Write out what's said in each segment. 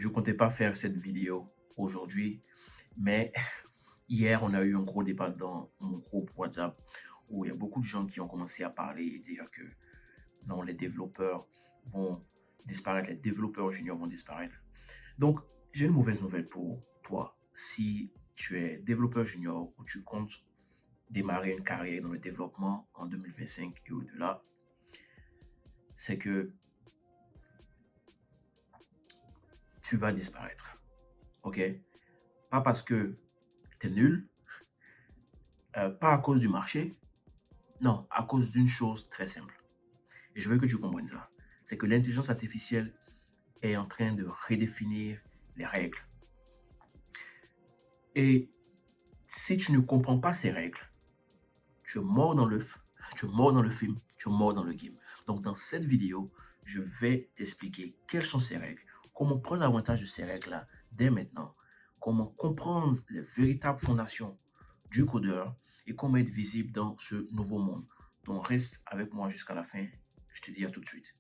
Je ne comptais pas faire cette vidéo aujourd'hui, mais hier, on a eu un gros débat dans mon groupe WhatsApp où il y a beaucoup de gens qui ont commencé à parler et dire que non, les développeurs vont disparaître, les développeurs juniors vont disparaître. Donc, j'ai une mauvaise nouvelle pour toi. Si tu es développeur junior ou tu comptes démarrer une carrière dans le développement en 2025 et au-delà, c'est que tu vas disparaître. OK? Pas parce que tu es nul, pas à cause du marché, non, à cause d'une chose très simple. Et je veux que tu comprennes ça. C'est que l'intelligence artificielle est en train de redéfinir les règles. Et si tu ne comprends pas ces règles, tu es mort dans l'œuf, tu es mort dans le film, tu es mort dans le game. Donc, dans cette vidéo, je vais t'expliquer quelles sont ces règles, comment prendre avantage de ces règles-là dès maintenant, comment comprendre les véritables fondations du codeur et comment être visible dans ce nouveau monde. Donc, reste avec moi jusqu'à la fin. Je te dis à tout de suite.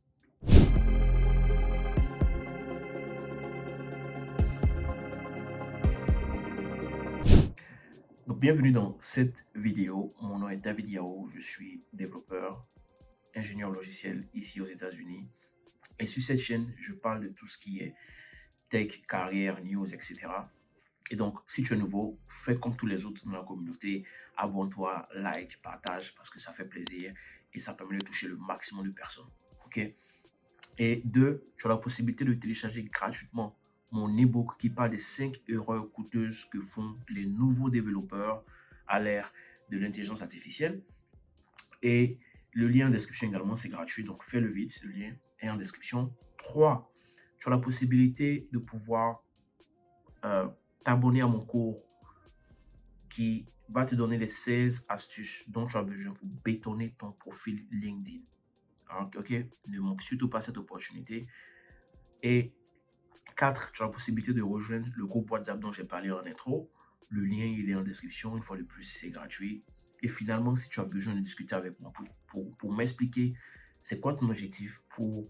Donc, bienvenue dans cette vidéo. Mon nom est David Yao. Je suis développeur, ingénieur logiciel ici aux États-Unis. Et sur cette chaîne, je parle de tout ce qui est tech, carrière, news, etc. Et donc, si tu es nouveau, fais comme tous les autres dans la communauté. Abonne-toi, like, partage parce que ça fait plaisir et ça permet de toucher le maximum de personnes. OK? Et deux, tu as la possibilité de télécharger gratuitement mon e-book qui parle des 5 erreurs coûteuses que font les nouveaux développeurs à l'ère de l'intelligence artificielle. Et le lien en description également, c'est gratuit, donc fais-le vite, le lien est en description. 3, tu as la possibilité de pouvoir euh, t'abonner à mon cours qui va te donner les 16 astuces dont tu as besoin pour bétonner ton profil LinkedIn. Alors, ok, ne manque surtout pas cette opportunité. Et 4, tu as la possibilité de rejoindre le groupe WhatsApp dont j'ai parlé en intro. Le lien, il est en description. Une fois de plus, c'est gratuit. Et finalement, si tu as besoin de discuter avec moi pour m'expliquer c'est quoi ton objectif, pour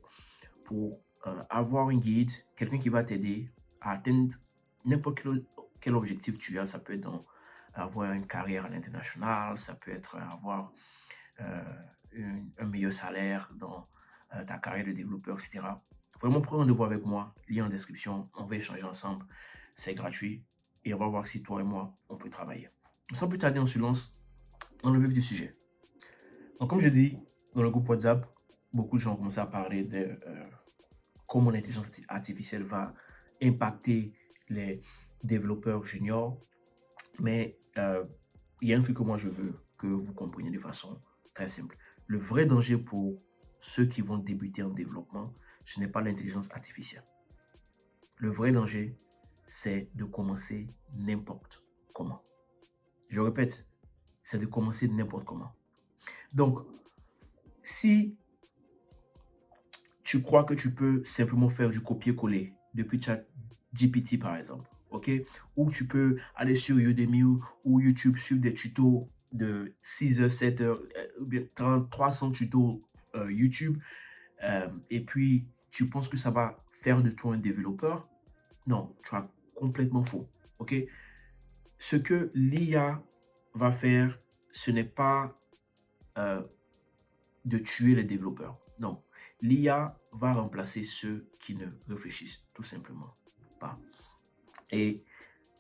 avoir un guide, quelqu'un qui va t'aider à atteindre n'importe quel objectif tu as. Ça peut être dans avoir une carrière à l'international, ça peut être avoir euh, un meilleur salaire dans ta carrière de développeur, etc. Vraiment, prends rendez-vous avec moi, lien en description, on va échanger ensemble, c'est gratuit et on va voir si toi et moi, on peut travailler. Sans plus tarder, on se lance dans le vif du sujet. Donc, comme je dis, dans le groupe WhatsApp, beaucoup de gens ont commencé à parler de comment l'intelligence artificielle va impacter les développeurs juniors. Mais il y a un truc que moi je veux que vous compreniez de façon très simple. Le vrai danger pour ceux qui vont débuter en développement, ce n'est pas l'intelligence artificielle. Le vrai danger, c'est de commencer n'importe comment. Je répète, c'est de commencer n'importe comment. Donc, si tu crois que tu peux simplement faire du copier-coller depuis ChatGPT par exemple, ok? Ou tu peux aller sur Udemy ou YouTube suivre des tutos de 6 heures, 7 heures, ou bien 30, 300 tutos YouTube, et puis tu penses que ça va faire de toi un développeur. Non, tu as complètement faux, ok? Ce que l'IA va faire, ce n'est pas euh, de tuer les développeurs. Non, l'IA va remplacer ceux qui ne réfléchissent tout simplement pas. Et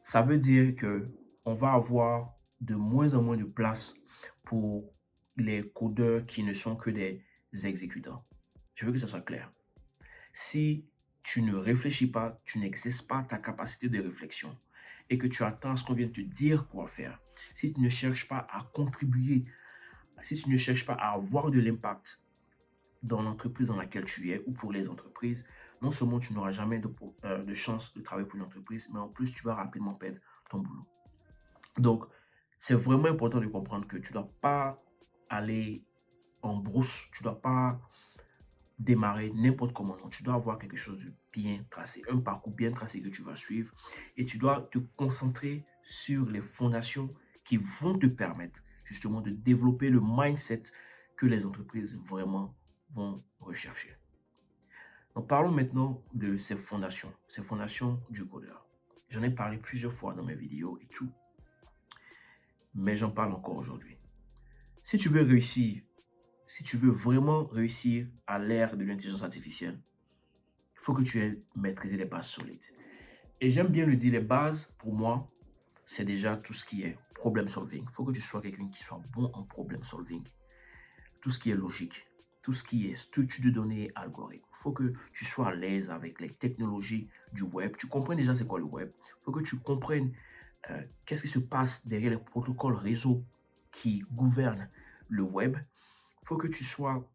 ça veut dire que on va avoir de moins en moins de place pour les codeurs qui ne sont que des exécutants. Je veux que ce soit clair. Si tu ne réfléchis pas, tu n'exerces pas ta capacité de réflexion et que tu attends ce qu'on vient de te dire quoi faire, si tu ne cherches pas à contribuer, si tu ne cherches pas à avoir de l'impact dans l'entreprise dans laquelle tu es ou pour les entreprises, non seulement tu n'auras jamais de chance de travailler pour une entreprise, mais en plus tu vas rapidement perdre ton boulot. Donc, c'est vraiment important de comprendre que tu ne dois pas aller en brousse, tu ne dois pas démarrer n'importe comment. Non, tu dois avoir quelque chose de bien tracé, un parcours bien tracé que tu vas suivre et tu dois te concentrer sur les fondations qui vont te permettre justement de développer le mindset que les entreprises vraiment vont rechercher. Donc, parlons maintenant de ces fondations du codeur. J'en ai parlé plusieurs fois dans mes vidéos et tout, mais j'en parle encore aujourd'hui. Si tu veux réussir, si tu veux vraiment réussir à l'ère de l'intelligence artificielle, il faut que tu aies maîtrisé les bases solides. Et j'aime bien le dire, les bases, pour moi, c'est déjà tout ce qui est problem solving. Il faut que tu sois quelqu'un qui soit bon en problem solving. Tout ce qui est logique, tout ce qui est structure de données et algorithme. Il faut que tu sois à l'aise avec les technologies du web. Tu comprennes déjà c'est quoi le web. Il faut que tu comprennes qu'est-ce qui se passe derrière les protocoles réseau qui gouvernent le web. Il faut que tu sois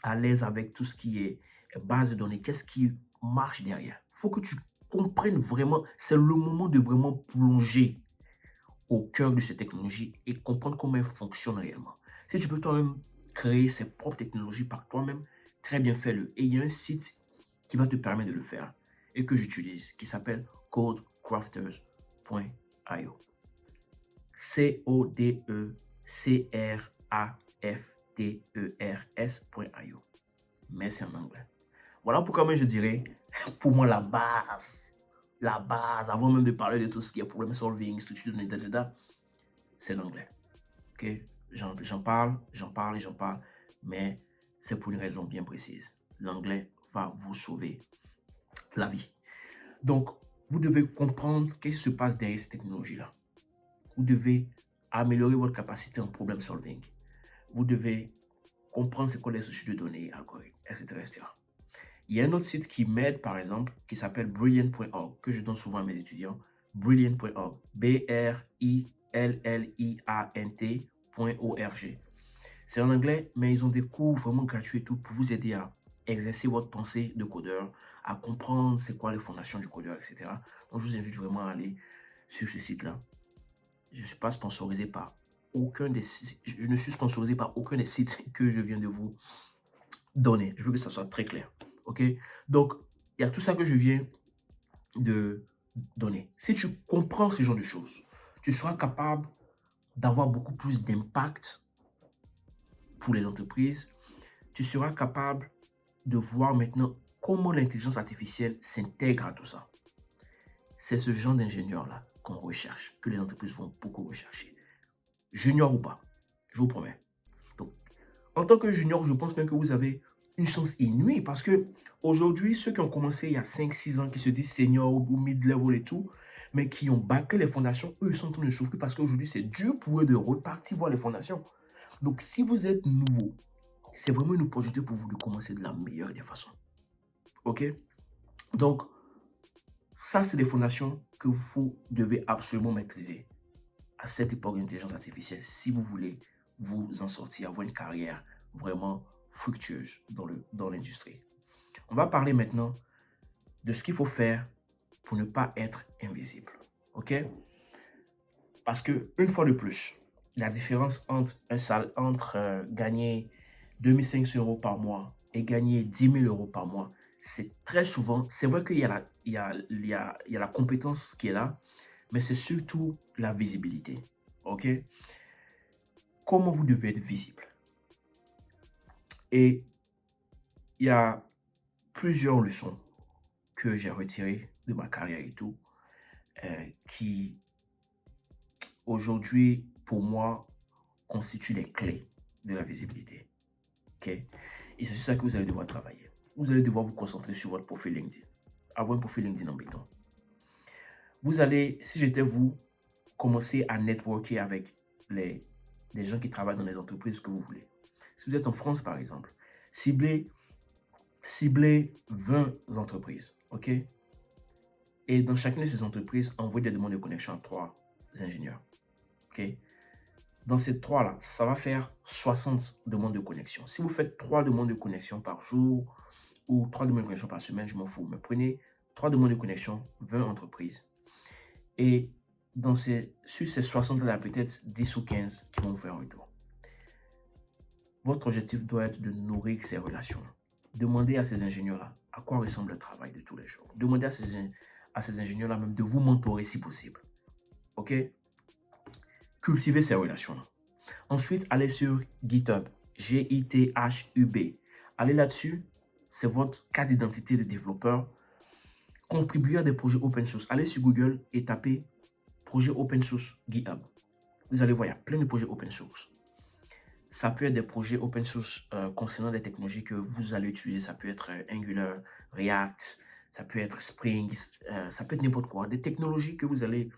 à l'aise avec tout ce qui est base de données, qu'est-ce qui marche derrière. Il faut que tu comprennes vraiment, c'est le moment de vraiment plonger au cœur de ces technologies et comprendre comment elles fonctionnent réellement. Si tu peux toi-même créer ces propres technologies par toi-même, très bien fais-le. Et il y a un site qui va te permettre de le faire et que j'utilise qui s'appelle codecrafters.io. codecrafters.io. Mais c'est en anglais. Voilà pourquoi moi je dirais, pour moi, la base, avant même de parler de tout ce qui est problem solving, structure de données, etc., c'est l'anglais. Ok? J'en parle, mais c'est pour une raison bien précise. L'anglais va vous sauver la vie. Donc, vous devez comprendre ce qui se passe derrière cette technologie-là. Vous devez améliorer votre capacité en problem solving. Vous devez comprendre ce qu'est les structures de données, algorithmes, etc., etc. Il y a un autre site qui m'aide, par exemple, qui s'appelle brilliant.org, que je donne souvent à mes étudiants. Brilliant.org. Brilliant.org. C'est en anglais, mais ils ont des cours vraiment gratuits et tout pour vous aider à exercer votre pensée de codeur, à comprendre c'est quoi les fondations du codeur, etc. Donc, je vous invite vraiment à aller sur ce site-là. Je ne suis pas sponsorisé par aucun des sites. Je ne suis sponsorisé par aucun des sites que je viens de vous donner. Je veux que ça soit très clair. OK? Donc, il y a tout ça que je viens de donner. Si tu comprends ce genre de choses, tu seras capable d'avoir beaucoup plus d'impact pour les entreprises. Tu seras capable de voir maintenant comment l'intelligence artificielle s'intègre à tout ça. C'est ce genre d'ingénieur-là qu'on recherche, que les entreprises vont beaucoup rechercher. Junior ou pas, je vous promets. Donc, en tant que junior, je pense même que vous avez une chance inouïe parce que aujourd'hui, ceux qui ont commencé il y a 5-6 ans, qui se disent senior ou mid-level et tout, mais qui ont bâclé les fondations, eux, ils sont en train de souffrir parce qu'aujourd'hui, c'est dur pour eux de repartir voir les fondations. Donc, si vous êtes nouveau, c'est vraiment une opportunité pour vous de commencer de la meilleure des façons. OK? Donc, ça, c'est des fondations que vous devez absolument maîtriser à cette époque de l'intelligence artificielle si vous voulez vous en sortir, avoir une carrière vraiment fructueuse dans l'industrie. On va parler maintenant de ce qu'il faut faire pour ne pas être invisible. OK? Parce que, une fois de plus, la différence entre gagner 2500 € par mois et gagner 10 000 € par mois, c'est très souvent, c'est vrai qu'il y a la compétence qui est là, mais c'est surtout la visibilité. OK? Comment vous devez être visible? Et il y a plusieurs leçons que j'ai retirées de ma carrière et tout, qui aujourd'hui, pour moi, constituent les clés de la visibilité. OK? Et c'est sur ça que vous allez devoir travailler. Vous allez devoir vous concentrer sur votre profil LinkedIn. Avoir un profil LinkedIn en béton. Vous allez, si j'étais vous, commencer à networker avec des gens qui travaillent dans les entreprises que vous voulez. Si vous êtes en France, par exemple, ciblez 20 entreprises, OK? Et dans chacune de ces entreprises, envoyez des demandes de connexion à 3 ingénieurs, OK? Dans ces 3-là, ça va faire 60 demandes de connexion. Si vous faites 3 demandes de connexion par jour ou 3 demandes de connexion par semaine, je m'en fous. Mais prenez 3 demandes de connexion, 20 entreprises. Et sur ces 60-là, il y a peut-être 10 ou 15 qui vont vous faire un retour. Votre objectif doit être de nourrir ces relations. Demandez à ces ingénieurs-là à quoi ressemble le travail de tous les jours. Demandez à ces ingénieurs-là même de vous mentorer si possible. OK? Cultivez ces relations-là. Ensuite, allez sur GitHub. GitHub. Allez là-dessus c'est votre carte d'identité de développeur. Contribuer à des projets open source. Allez sur Google et tapez projet open source GitHub. Vous allez voir, il y a plein de projets open source. Ça peut être des projets open source concernant des technologies que vous allez utiliser. Ça peut être Angular, React, ça peut être Spring, ça peut être n'importe quoi. Des technologies que vous aimez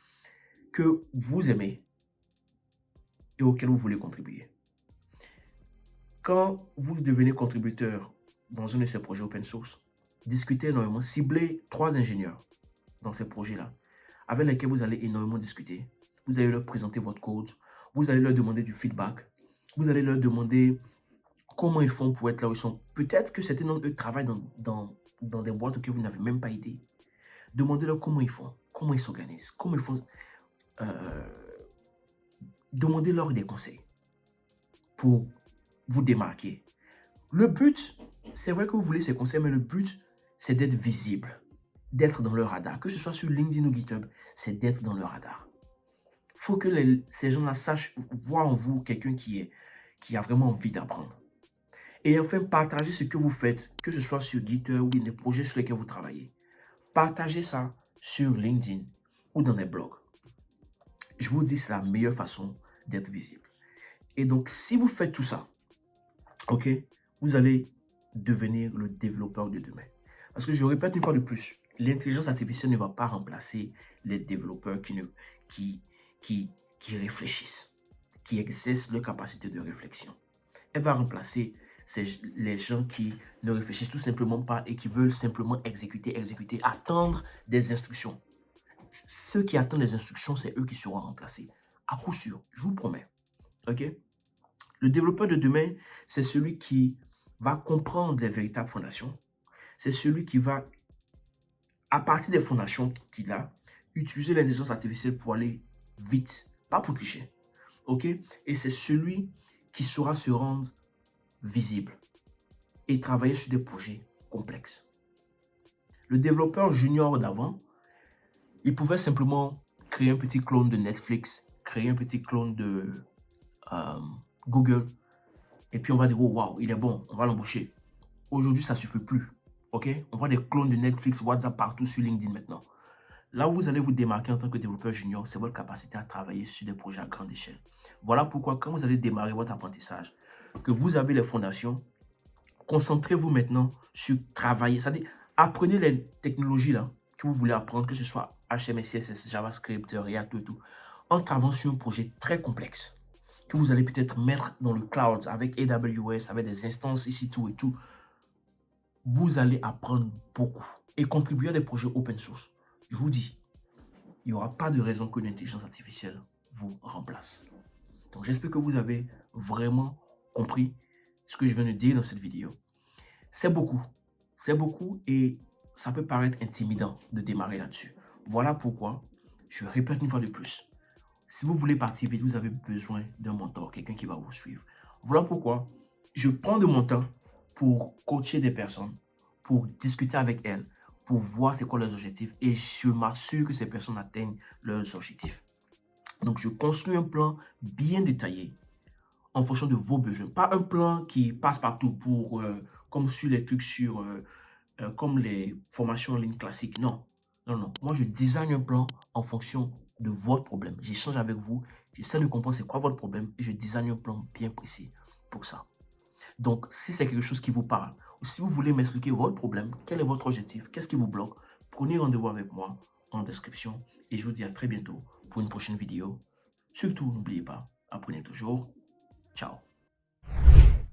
et auxquelles vous voulez contribuer. Quand vous devenez contributeur dans un de ces projets open source, discutez énormément, ciblez 3 ingénieurs dans ces projets-là, avec lesquels vous allez énormément discuter. Vous allez leur présenter votre code, vous allez leur demander du feedback, vous allez leur demander comment ils font pour être là où ils sont. Peut-être que certains d'entre eux travaillent dans des boîtes auxquelles vous n'avez même pas idée. Demandez-leur comment ils font, comment ils s'organisent, comment ils font. Demandez-leur des conseils pour vous démarquer. Le but, c'est vrai que vous voulez ces conseils, mais le but, c'est d'être visible, d'être dans le radar. Que ce soit sur LinkedIn ou GitHub, c'est d'être dans le radar. Il faut que ces gens-là sachent, voir en vous quelqu'un qui a vraiment envie d'apprendre. Et enfin, partagez ce que vous faites, que ce soit sur GitHub ou des projets sur lesquels vous travaillez. Partagez ça sur LinkedIn ou dans des blogs. Je vous dis, c'est la meilleure façon d'être visible. Et donc, si vous faites tout ça, ok, vous allez devenir le développeur de demain. Parce que je répète une fois de plus, l'intelligence artificielle ne va pas remplacer les développeurs qui réfléchissent, qui exercent leur capacité de réflexion. Elle va remplacer les gens qui ne réfléchissent tout simplement pas et qui veulent simplement exécuter, attendre des instructions. Ceux qui attendent les instructions, c'est eux qui seront remplacés. À coup sûr, je vous promets. Ok? Le développeur de demain, c'est celui qui va comprendre les véritables fondations. C'est celui qui va, à partir des fondations qu'il a, utiliser l'intelligence artificielle pour aller vite, pas pour tricher. Ok? Et c'est celui qui saura se rendre visible et travailler sur des projets complexes. Le développeur junior d'avant, il pouvait simplement créer un petit clone de Netflix, créer un petit clone de Google, et puis on va dire, oh waouh, il est bon, on va l'embaucher. Aujourd'hui, ça ne suffit plus. Ok? On voit des clones de Netflix, WhatsApp partout sur LinkedIn maintenant. Là où vous allez vous démarquer en tant que développeur junior, c'est votre capacité à travailler sur des projets à grande échelle. Voilà pourquoi quand vous allez démarrer votre apprentissage, que vous avez les fondations, concentrez-vous maintenant sur travailler. C'est-à-dire, apprenez les technologies là, que vous voulez apprendre, que ce soit HTML, CSS, JavaScript, React et tout, en travaillant sur un projet très complexe que vous allez peut-être mettre dans le cloud avec AWS, avec des instances ici, tout et tout. Vous allez apprendre beaucoup et contribuer à des projets open source. Je vous dis, il n'y aura pas de raison que l'intelligence artificielle vous remplace. Donc, j'espère que vous avez vraiment compris ce que je viens de dire dans cette vidéo. C'est beaucoup et ça peut paraître intimidant de démarrer là-dessus. Voilà pourquoi, je répète une fois de plus, si vous voulez participer, vous avez besoin d'un mentor, quelqu'un qui va vous suivre. Voilà pourquoi je prends de mon temps pour coacher des personnes, pour discuter avec elles, pour voir c'est quoi leurs objectifs et je m'assure que ces personnes atteignent leurs objectifs. Donc, je construis un plan bien détaillé en fonction de vos besoins. Pas un plan qui passe partout pour, comme sur les trucs comme les formations en ligne classiques. Non, non, non. Moi, je design un plan en fonction de votre problème. J'échange avec vous, j'essaie de comprendre c'est quoi votre problème et je design un plan bien précis pour ça. Donc, si c'est quelque chose qui vous parle, ou si vous voulez m'expliquer votre problème, quel est votre objectif, qu'est-ce qui vous bloque, prenez rendez-vous avec moi en description et je vous dis à très bientôt pour une prochaine vidéo. Surtout, n'oubliez pas, apprenez toujours. Ciao.